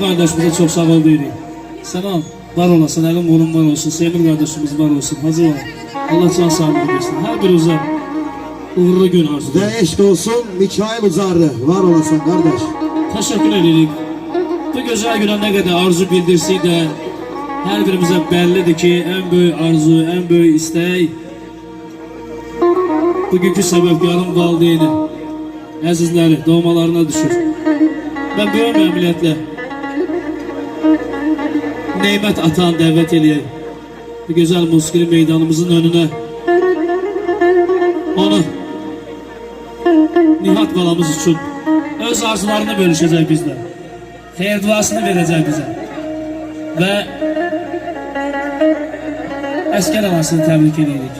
kardeşimize çok sağ ol deyirik. Selam, var olasın, elin kolun var olsun, Seymur kardeşimiz var olsun, Hacı var. Allah can sağlığı versin. Her birinizə uğurlu gün arzu Ve eşk olsun Mikail Uzarlı. Var olasın kardeş. Teşekkür edirik. Bu güzel güne ne kadar arzu bildirsi de her birimize bellidir ki en büyük arzu, en büyük istek bugünkü sebepkarın valideyni, əzizləri doğmalarına düşür. Ben böyük məmnuniyyətlə Neymət Atan dəvət eləyək. Bu güzel musiqili meydanımızın önüne onu Nihat balamız için öz arzularını bölüşecek bizle. Xeyir duasını verecek bize. Ve əskər anasını təbrik edirik.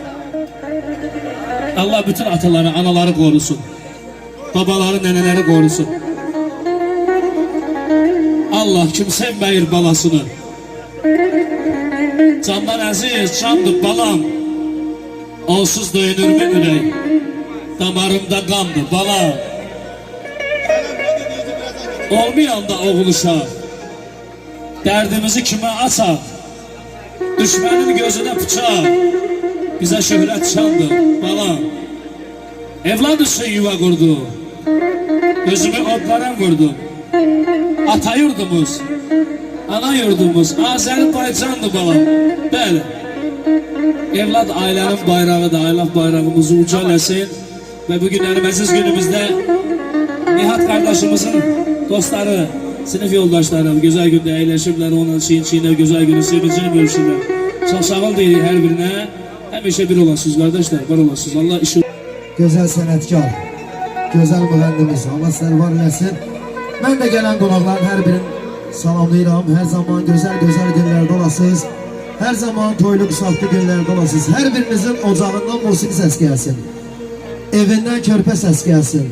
Allah bütün ataları, anaları korusun. Babaları, neneleri korusun. Allah kim sevmeyir balasını. Candan əziz, candır balam. Onsuz döyünür mü ürək? Damarımda qandır balam. Olmayan da oğul uşaq. Dərdimizi kimə açaq? Düşmənin gözünə bıçaq. Bizə şöhrət şandır balam. Evlad üçün yuva qurdu. Gözümü odlara vurdum. Ata yurdumuz, ana yurdumuz Azərbaycandır balam. Bəli. Evlad ailənin bayrağıdır, aylaq bayrağımızı uca eləsin. Və bu günlərim əziz günümüzdə Nihat kardeşimizin dostları, sınıf yoldaşları güzel günde eğleşirler, onun çiğne güzel günü sevincini bölüşürler. Çok sağ ol deyirik her birine. Həmişə bir olasınız kardeşler, var olasınız. Allah işi... Güzel sənətkar, güzel müğənnimiz, Allah sizler var eləsin. Ben de gelen qonaqların her birini salamlayıram. Her zaman güzel günlerde olasınız. Her zaman toylu qısaqlı günlerde olasınız. Her birinizin ocağından musiqi səs gəlsin. Evindən körpə səs gəlsin.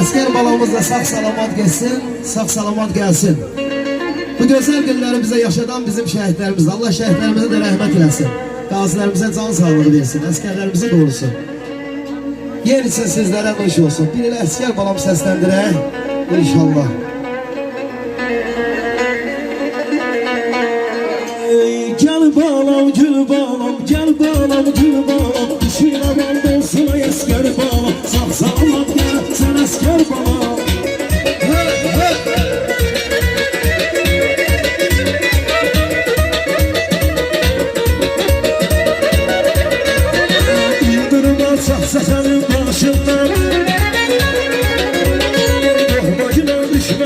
Əskər balamız da sağ salamat geçsin, sağ salamat gelsin. Bu güzel günleri bize yaşadan bizim şehitlerimiz, Allah şehitlerimize de rahmet eləsin. Qazilərimizə can sağlığı versin, əskərlərimizi qorusun. Yer için sizlere hoş olsun. Bir ilə əskər balam səsləndirək, inşallah. Gel balam, gül balam, gel balam, gül balam. Düşüne bal olsun əskər balam. Sağ salamat gel, sen əskər balam. Sənin başından Doğma günə düşmə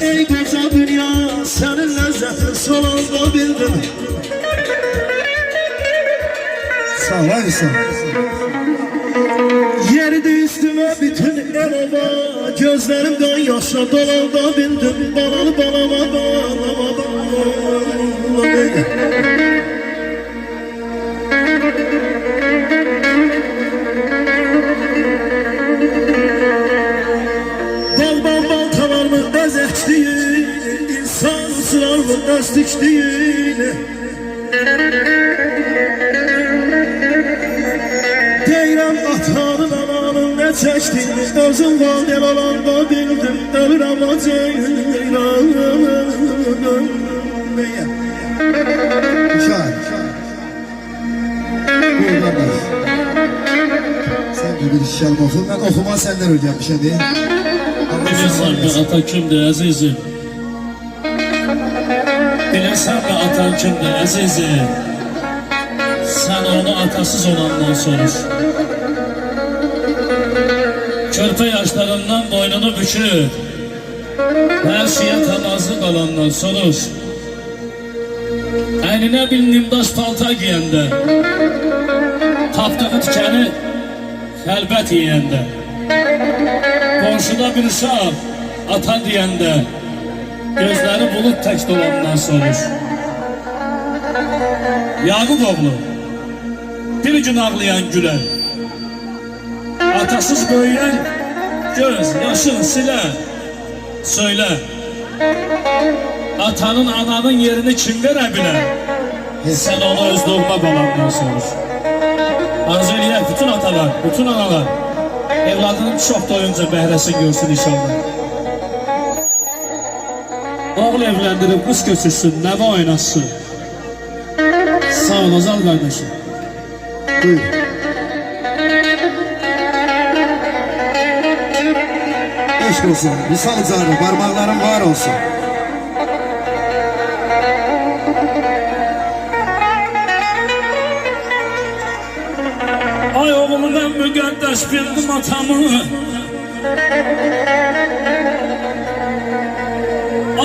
ey koca dünya, senin lezzetin son anda bildim. Sağ ol, hadi sağ ol. Yerdi üstüme bütün el ova, gözlerimden yaşla dolanda bildim. Balalı balama balama balama. Bal bal bal tavarımın ezektiği, insan sırarımın destiktiği. Deyirəm atanın ananın ne çəkdiyini, özüm validel olanda bildim. Ölürəm o ceyranım. Şair. Buyur kardeş. Sen de bir şişelim oku. Ben okuma senden öyrənmişəm deyil. Bilirsən mi ata kimdir əzizim? Bilirsən mi atan kimdir əzizim? Sen onu atasız olandan soruş. Körpe yaşlarından boynunu büküp her şeye tamazlı kalandan soruş. Eynine bir nimdaş palta giyende, tapdığı tikeni xəlbət yiyende, komşuda bir uşaq ata diyende, gözleri bulut tek dolandan soruş. Yaqub oğlu, bir gün ağlayan güler, atasız böyüyen göz yaşını siler. Söyle, atanın ananın yerini kim verebilir? Sen onu öz doğma babandan soruş. Arzu eləyək bütün atalar, bütün analar evladının çok doyunca bəhrəsini görsün inşallah. Oğul evlendirip kız götürsün, nəvə oynasın. Sağ ol Ozal kardeşim. Buyur. Eşk olsun, misal zarı, parmakların var olsun. Ay oğlum ben müqəddəs bildim atamı.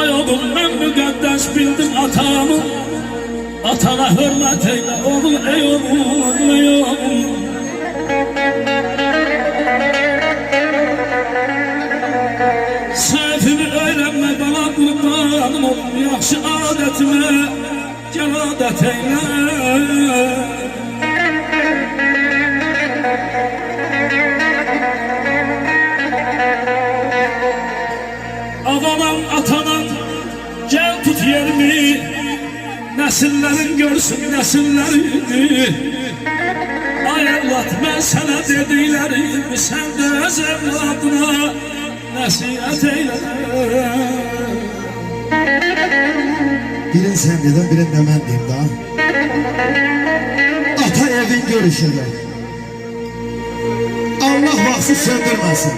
Ay oğlum ben müqəddəs bildim atamı. Atana hürmet eyle oğul ey oğul ey oğul. Səhvimi öyrənmə bana qurbanım ol, yaxşı adətimə gəl adət eyle. Adanan atanan gel tut yerimi, nesillerin görsün nesillerini. Ay evlat ben sana dediklerimi sen de öz evladına nasihat eyle. Birin sen dedin, birin de ben diyeyim daha. Ata evin görüşürler. Allah vaxtı söndürməsin.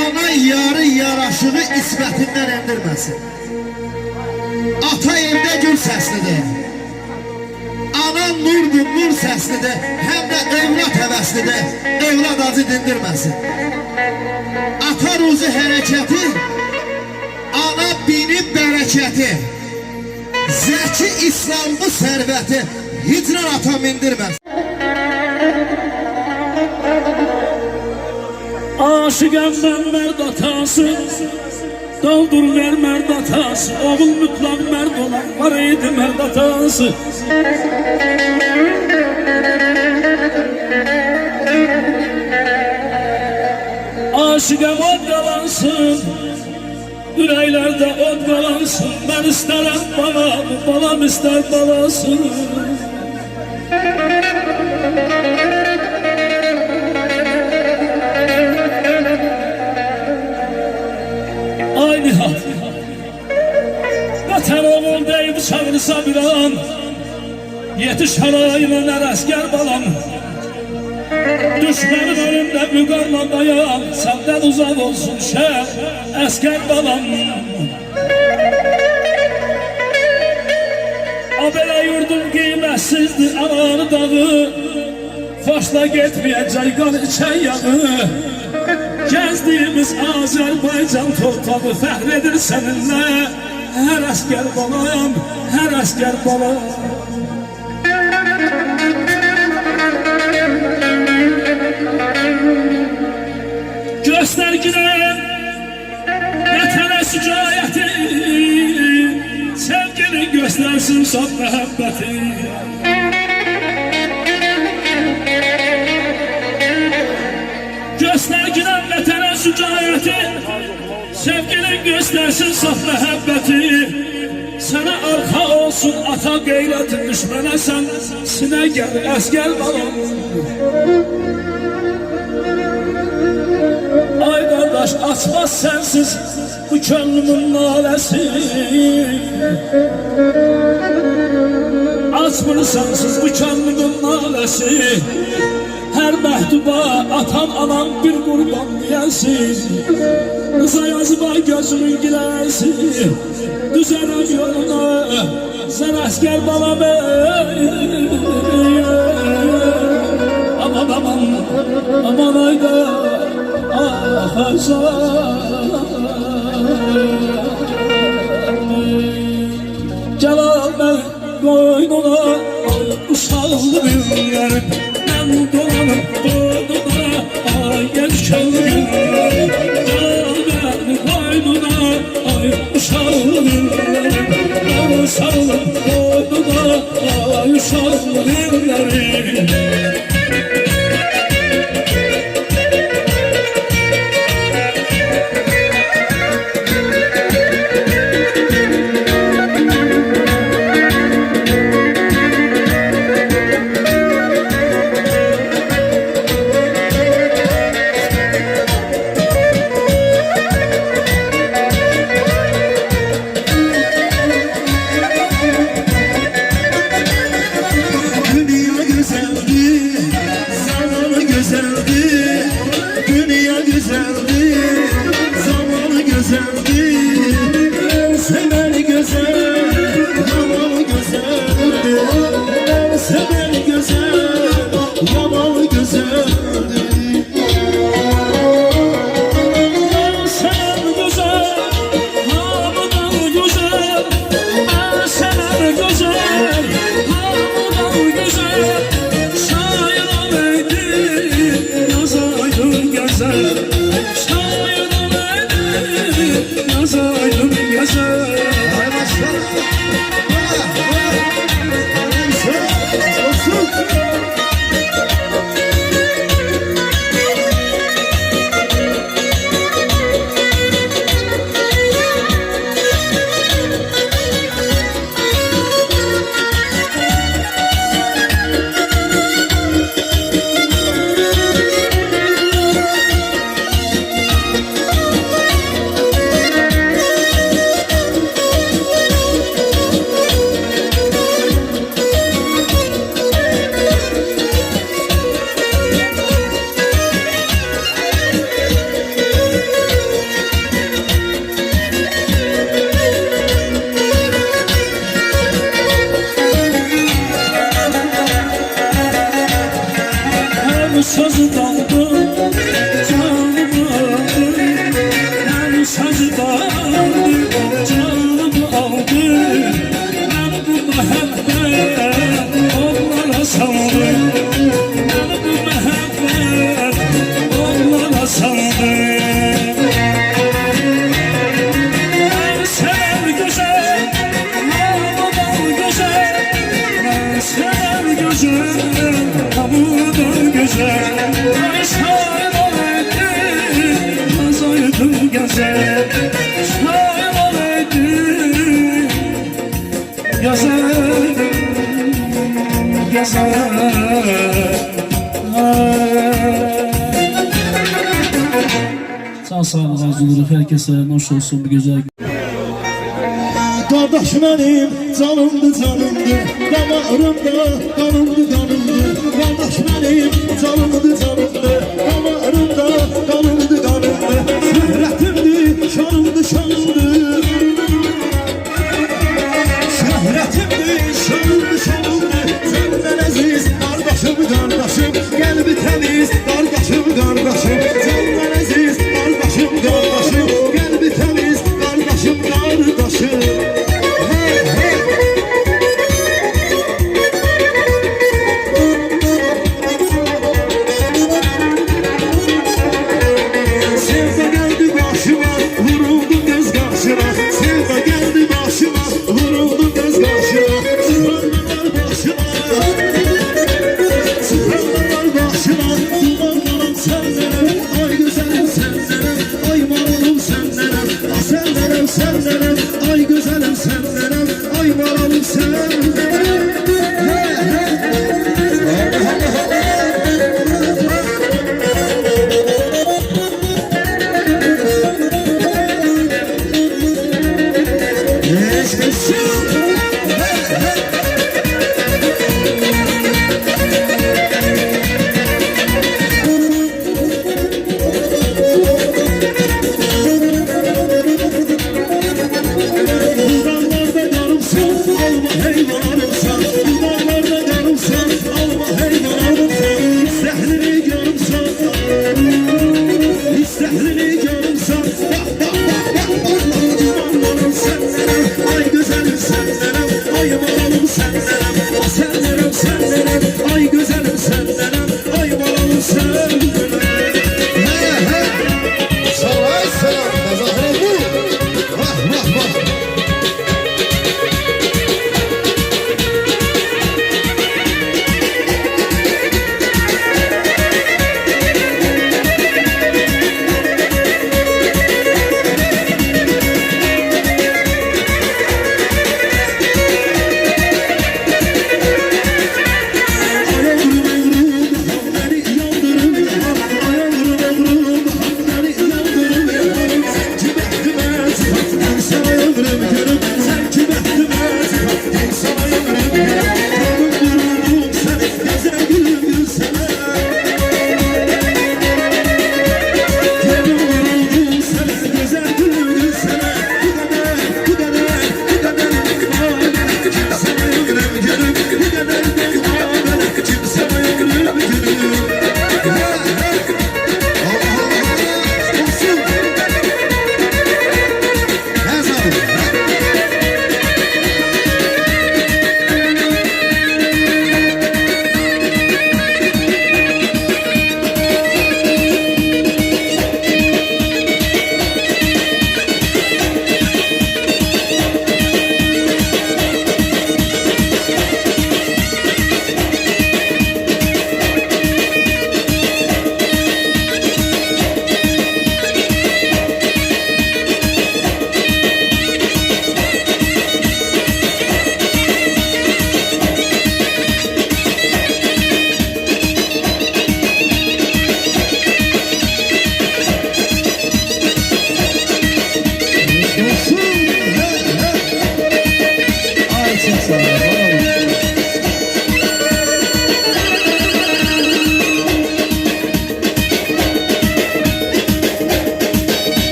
Ana yarı yaraşını ismətindən endirməsin. Ata evdə gül səslidir. Ana nurdur, nur səslidir. Həm də evlad həvəslidir. Evlad acı dindirməsin. Ata ruzu hərəkəti, ana bini bərəkəti, zəki İslamlı sərvəti hicran ata mindirməsin. Aşıqəm mən mərd atası, doldur ver mərd atası. Oğul mütlaq mərd olan var idi mərd atası. Aşıqəm od qalansın, ürəklərdə od qalansın. Mən istərəm balamı, balam istər balasın. Ay Nihat, vətən oğul deyib çağırsa bir an, yetiş harayına nər əskər balam. Düşmənin önündə müqarla dayan, səndən uzaq olsun şəhər əskər balam. A belə yurdum qiymətsizdir ananı dağı, xoşla getməyəcək qan içən yağı. Gezdiğimiz Azerbaycan torpağı fəhredir seninle. Her asker balayım, her asker balayım. Göstergiler yetene sücayeti, sevgili göstersin son muhabbeti. Göstergiler yetene sücayeti, sevgili göstersin son muhabbeti. Sana arka olsun ata gayretin, düşmene sen sine gel asker balam. Ay kardeş açmaz sensiz bu könlümün nalesi. Açmır sensiz bu könlümün nalesi. Her mehtuba atam anam bir kurban diyersin. Kıza yazıba gözünün gilesi. Düzenem yoluna sen asker balam. Aman aman aman ayda Celal boynuna uşağlı günlerim, ben dolanıp boynuna ay geçen günlerim. Celal boynuna ay uşağlı günlerim, ben sarılıp boynuna ay uşağlı günlerim. Sözü daldı, canımı aldı. Ben sözü daldı, canımı aldı. Ben bu muhabbet onlara saldı. Ben bu muhabbet onlara saldı. Ben sever güzel, havadan güzel. Ben sever güzel, havadan güzel. Ay şair olaydım, yazaydım güzel. Şair olaydım, yazaydım güzel. Sağ olun, razı oluruz. Herkese hoş olsun bu güzel gün. Kardeş benim canımdı canımdı, damarımda kanımdı kanımdı. Kardeş benim canımdı canımdı, damarımda kanımdı kanımdı. Şöhretimdi şanımdı şanımdı. Şöhretimdi şanımdı şanımdı. Senden aziz kardeşim kardeşim, kalbi temiz kardeşim kardeşim. Senden aziz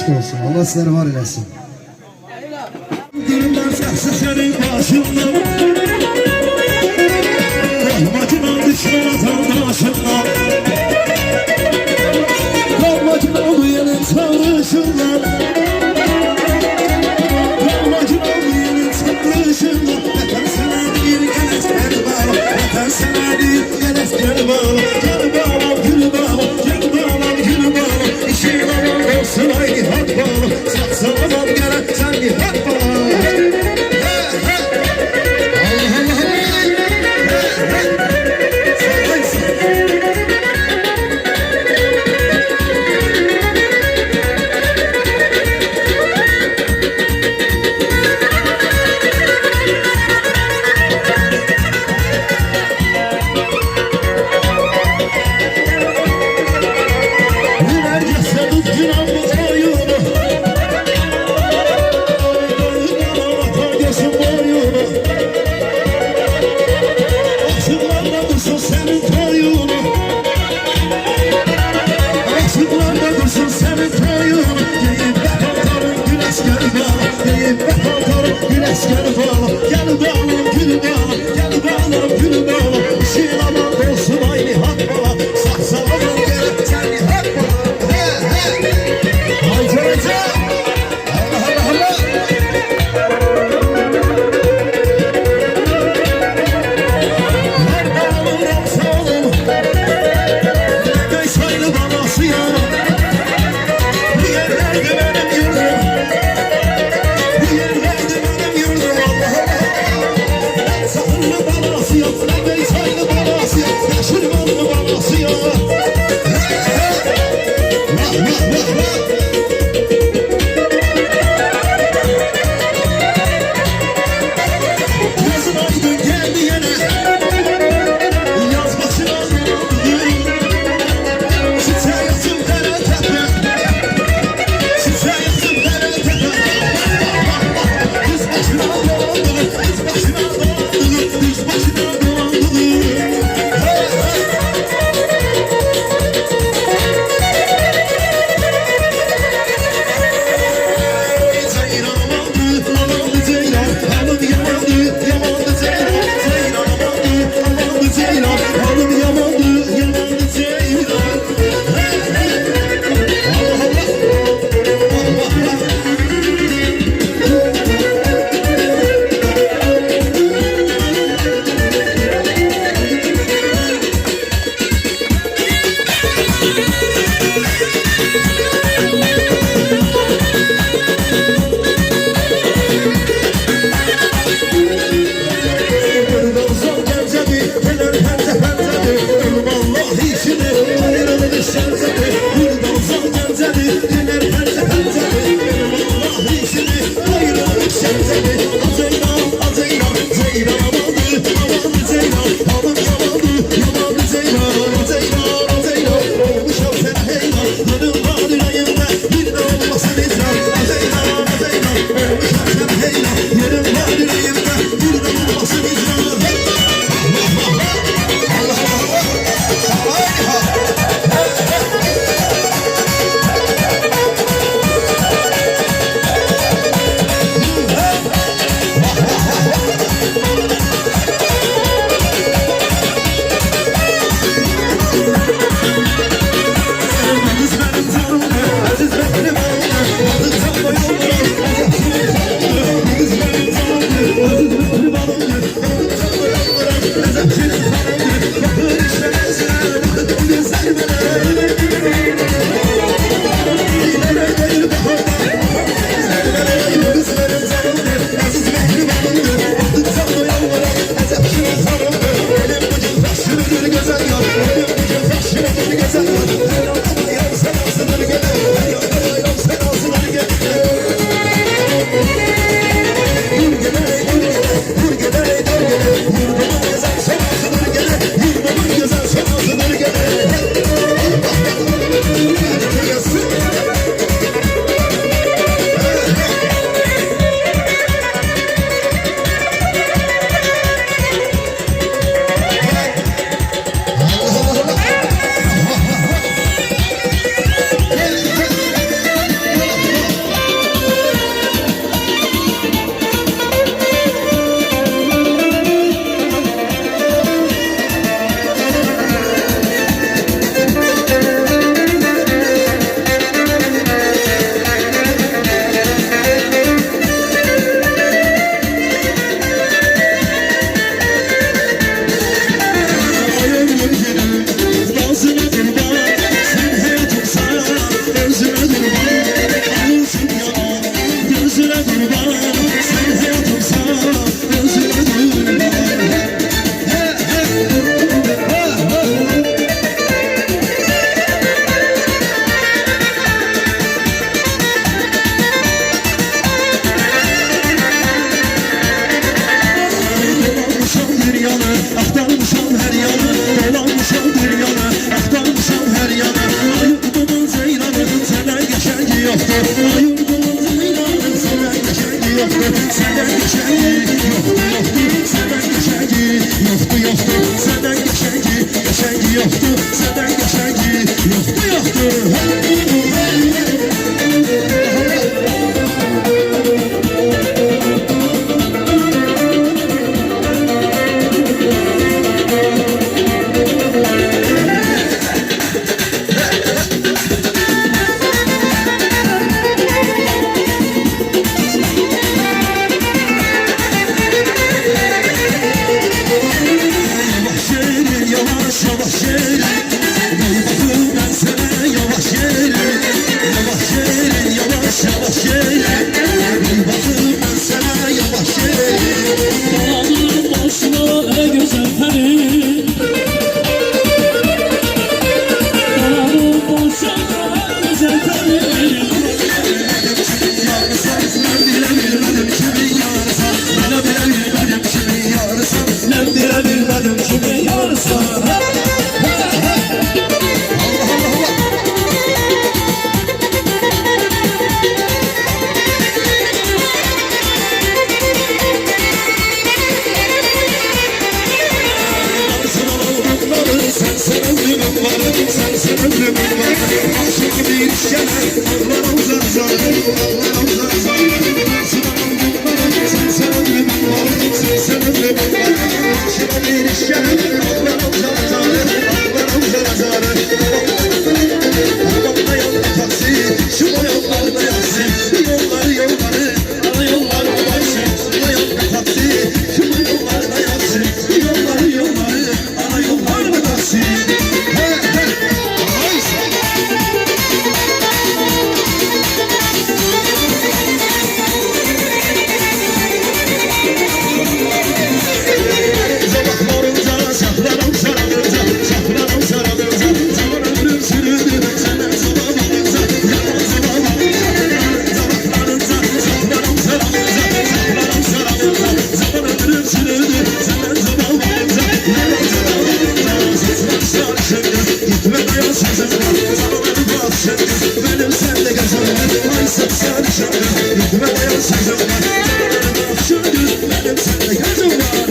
eşk olsun. Allah sizleri var eylesin. Gülümden saksı senin başından Kalmacına düşman vatandaşından Kalmacına oluyanın çağrışından Kalmacına oluyanın çağrışından Vatan sana değil geles gel bağlı Vatan sana değil geles gel bağlı Gel bağlam gül bağlam Gel bağlam gül bağlam İşin aman olsun aynı hak bağlı Saksalamam gerek sen bir hak bağlı Gel bağlam, gel bağlam, gül bağlam, gel bağlam, gül bağlam. İşin aman olsun aynı hak bağlam. Saksalamam gerek seni hak bağlam. Haydi haydi. Allah Allah Allah. Her bağlam ramsalım. Ne sayılı balası yanım. Bu yerlerde benim yurdum. Bu yerlerde benim yurdum. Sakınlı balası yok, ne sayılı balası yok, yaşırmanlı balası yok. Vah vah vah vah. Yazın aydın geldi yine, yaz başına döndü. Şükrayasın dere tepe, şükrayasın dere tepe. Kız başına döndü, kız başına döndü, kız başına döndü. Yurdumun zeylanım senden geçengi yoktu. Senden geçengi yoktu yoktu. Senden geçengi yoktu yoktu. Senden geçengi yoktu. Senden geçengi yoktu yoktu. Dağların başına ey güzel peri. Dağların başına ey güzel peri. Ben bilebilmedim kimin yarısı. Sen ömrümün var, sen ömrümün var. Aşık bir şener, Allah'a uzar zar, Allah'a uzar zar. Sen ömrümün var, sen ömrümün var. Aşık bir şener, Allah'a uzar zar, Allah'a uzar zar. Arabamda yandı taksi, şu yollarda yaksın. Yolları, ana yolları varsın. Yandı taksi, şu yollarda yaksın. Yolları, ana yollarda taksi. Benim senle gözüm ay sen şarkı Gitme dayansızım benim senle gözüm var.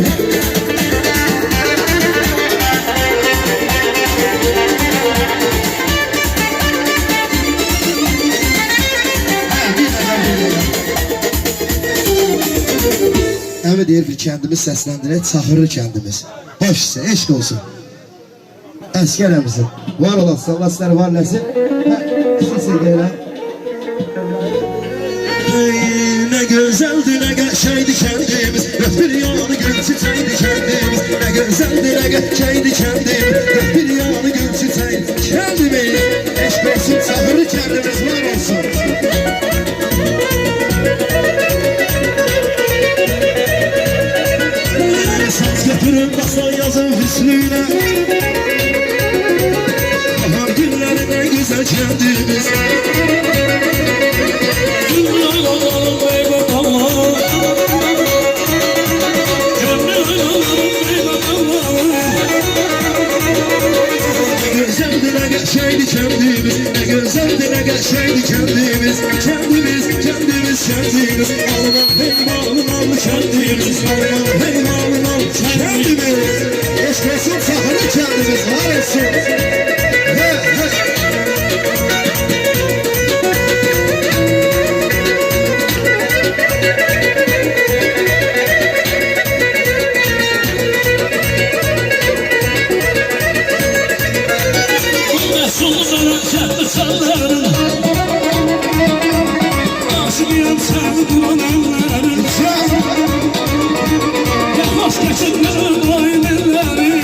Evet deyir ki kendimiz seslendirək, çağırır kendimiz. Hoş ise, eşk olsun. Əsgərəmizin. Var olasın, Allah sizləri var eləsin. Siz deyirəm. Ne güzeldi ne geçeydi kendimiz. Bir yanı gül çiçeğiydi kendimiz. Ne güzeldi ne geçeydi kendimiz. Bir yanı gül çiçeğiydi kendimiz. Eşk olsun çağırır kendimiz var olsun. Saz götürün basan yazın hüsnüyle. Bahar günleri ne güzel kendimiz. Ne güzeldi ne geçeydi kendimiz. Ne güzeldi ne geçeydi kendimiz. Kendimiz. Alman hey malın kendimiz. Alman hey malın kendimiz. Eşk olsun çağırır kendimiz var olsun. Aşığım sen dumanların. Ya hoş geçinler ayneleri.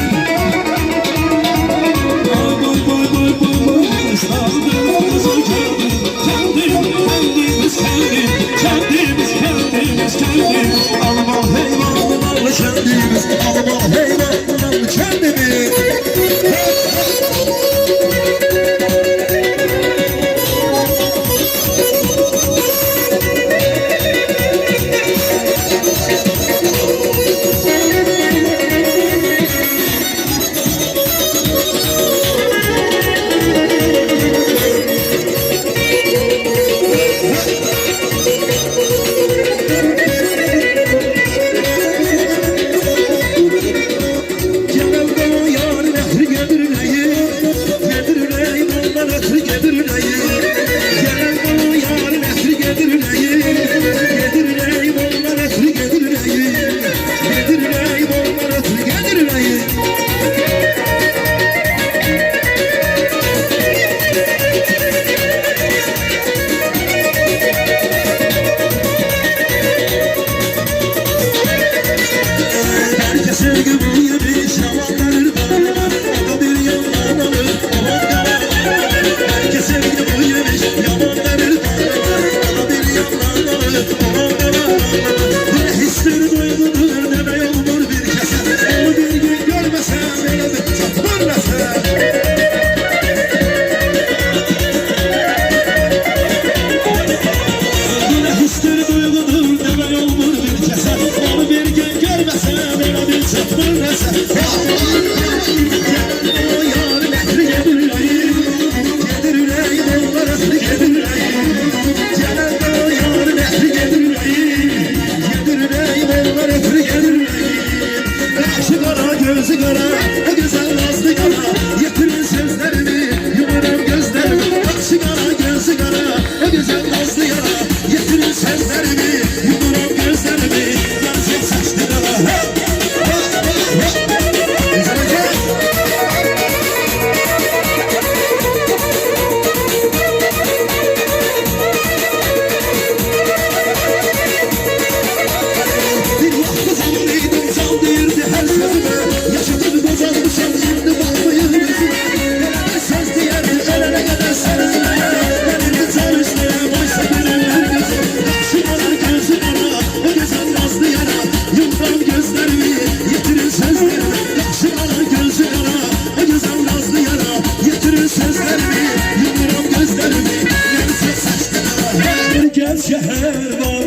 şehir var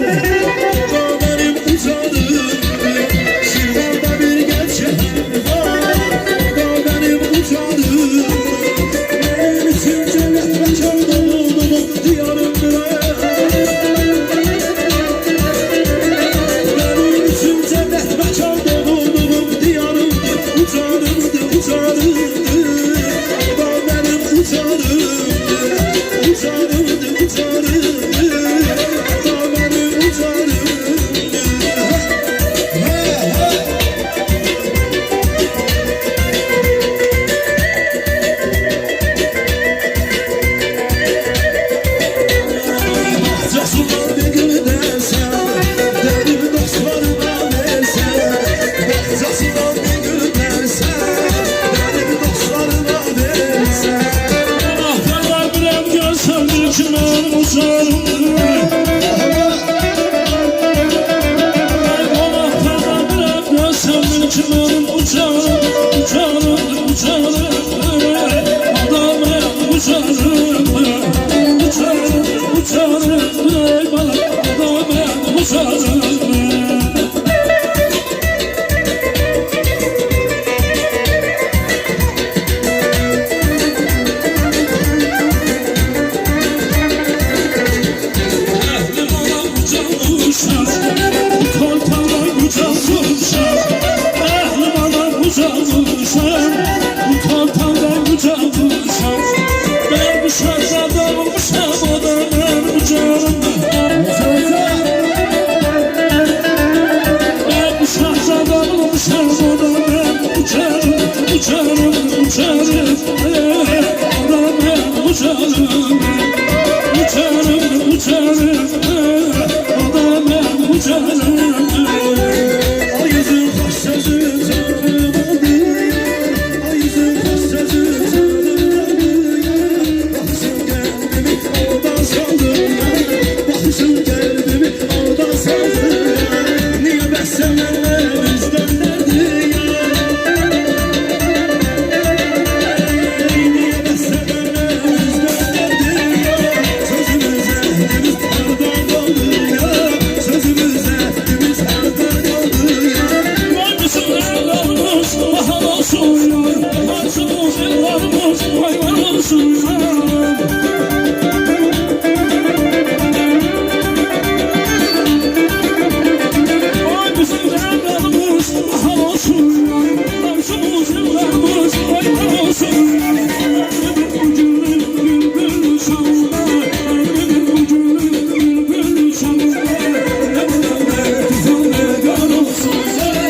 O benim uçarım Şirvanda bir gel şehir var O benim uçarım Benim için cennet mekan doğduğum diyarımdır Benim için cennet mekan doğduğum diyarımdır Uçarımdır, uçarımdır O da benim uçarımdır Uçarımdır, uçarımdır O da benim uçarımdır Bahçesinden bir gül dersen Derdim dostlarına versen Bahçesinden bir gül dersen Derdim dostlarına versen Anahtarlar bilem görsem kimin uçarım Anahtarlar bilem görsem kimin uçarım Uçarım, uçarım Adamım uçarım Uçarım, uçarım Ey bana adamım uçarım Uçarım, uçarım, adamım uçarım Uçarım, uçarım, adamım uçarım O yüzün hoş sözü canım aldı O yüzün hoş sözü canım aldı Bakışın kalbimi oradan saldı Bakışın kalbimi oradan saldı Niye beslenenler bizden derdi ya Niye beslenenler bizden derdi ya Sözümüze elimiz nereden kaldı ya Sözümüze elimiz nereden kaldı ya Bahar olsun yar, mansuz yıllarımız hayvan olsun yar. Ay bizim evlerimiz bahar olsun yar, mansuz yıllarımız hayvan olsun yar. Kalbimin ucunu bülbül çalar, kalbimin ucunu bülbül çalar. Ne böyle tufan ne gar olsun yar.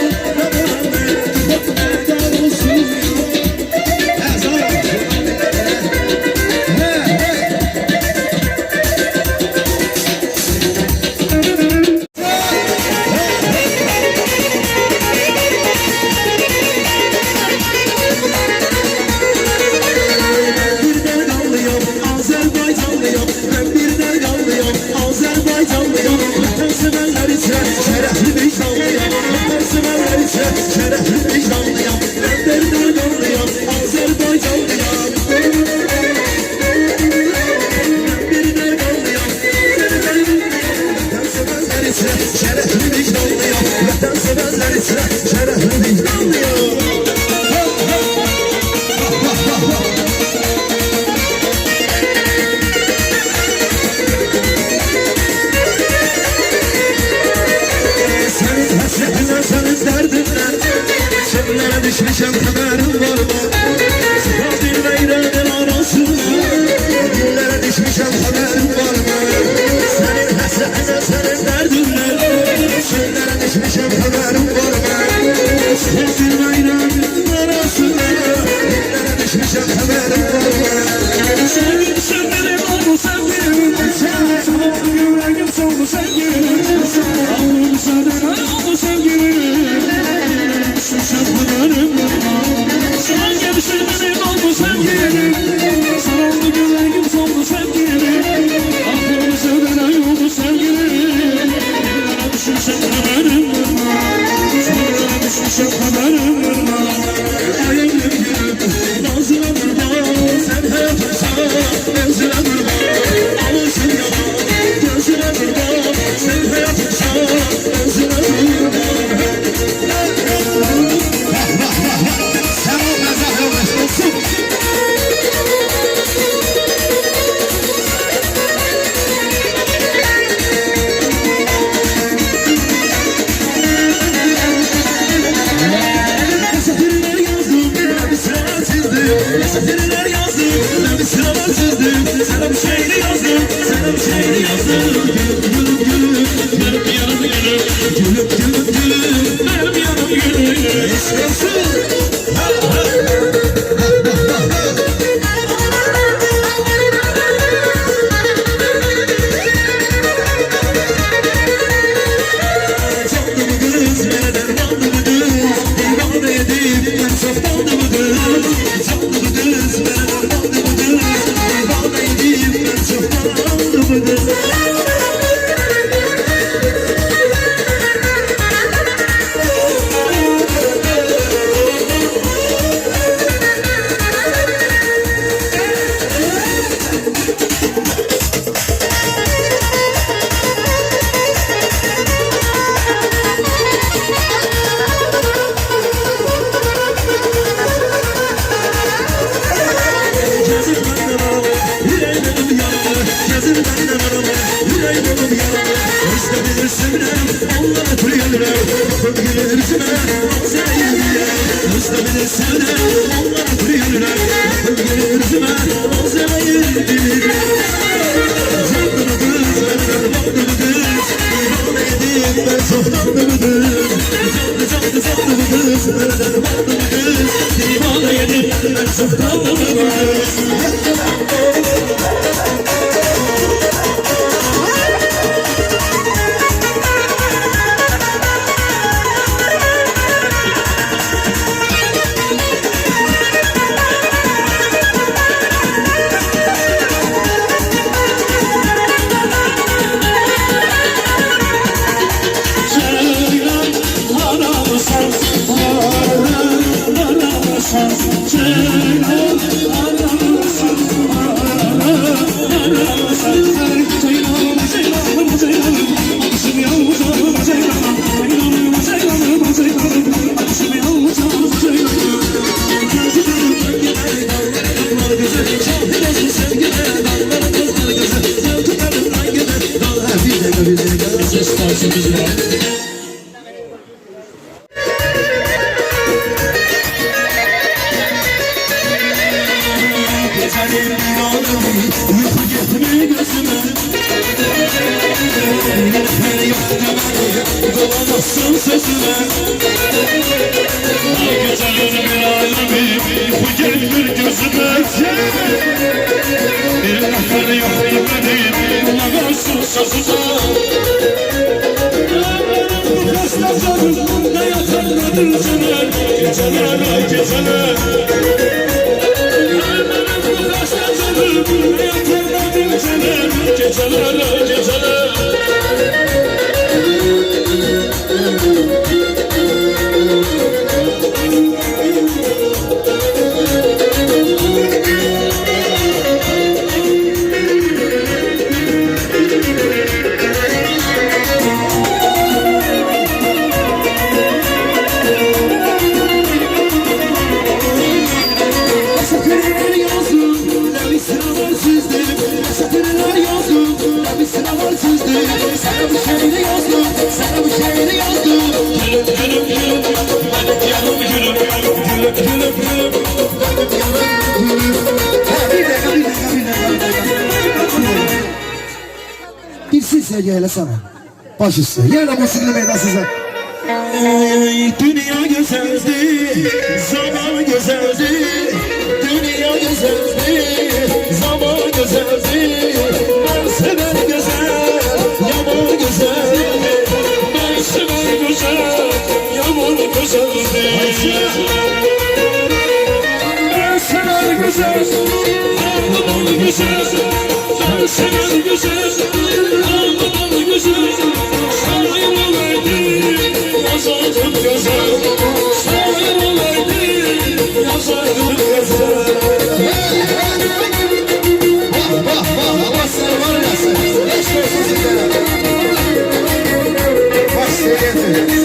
Şerefli vicdanlıyam, ben derden anlıyam, Azerbaycanlıyam. Ben bir derdanlıyam, vatan sevenler içre, şerefli vicdanlıyam, vatan sevenler içre, şerefli vicdanlıyam. Senin hasretinden, senin derdinden Çöllere düşmüşem haberim var mı? Sıfadın meyranın arasında Dillere düşmüşem haberim var mı? Senin hasretinden, senin derdinden Çöllere düşmüşem haberim var mı? Sıfadın meyranın arasında Dillere düşmüşem haberim var mı? Sevgilim, sevgilim, oldu sevgilim Sana yüreğim soldu sevgilim Ağrım sadece oldu sevgilim Düşmüşem haberim Sen gelişin benim oldu sevgilim Sarıldı yüreğim soldu sevgilim Aklım sadece oldu sevgilim Düşmüşem haberim Sonra düşmüşem haberim Ayağım gülüm nazına durma Sen hep sen gözüne durma Alırsın yalan gözüne durma Gel sana. Baş üstü. Yerine musikli meydan size. Dünya güzeldi, zaman güzeldi. Dünya güzeldi, zaman güzeldi. Ben seven güzel, yaman güzel. Ben seven güzel, yaman güzeldi. Ben seven güzel, yaman güzel. Ben seven güzel, yaman güzel. Şair olaydı, yazardım güzel. Şair olaydı, yazardım güzel. Vah vah vah. Allah sen var ya sen. Hiç versin sizlere. Baş seviyeti.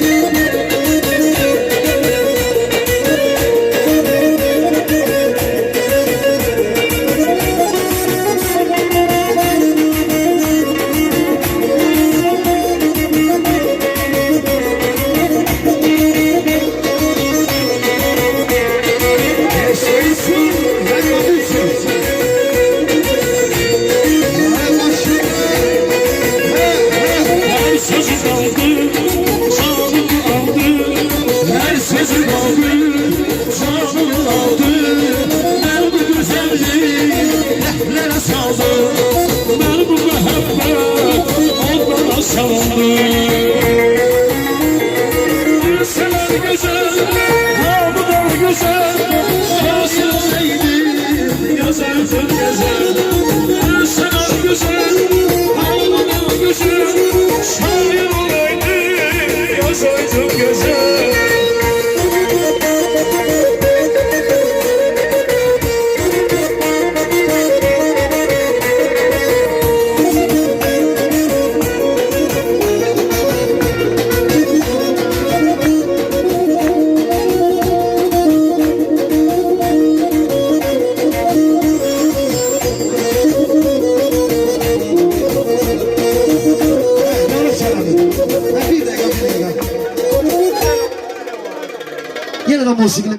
musiqili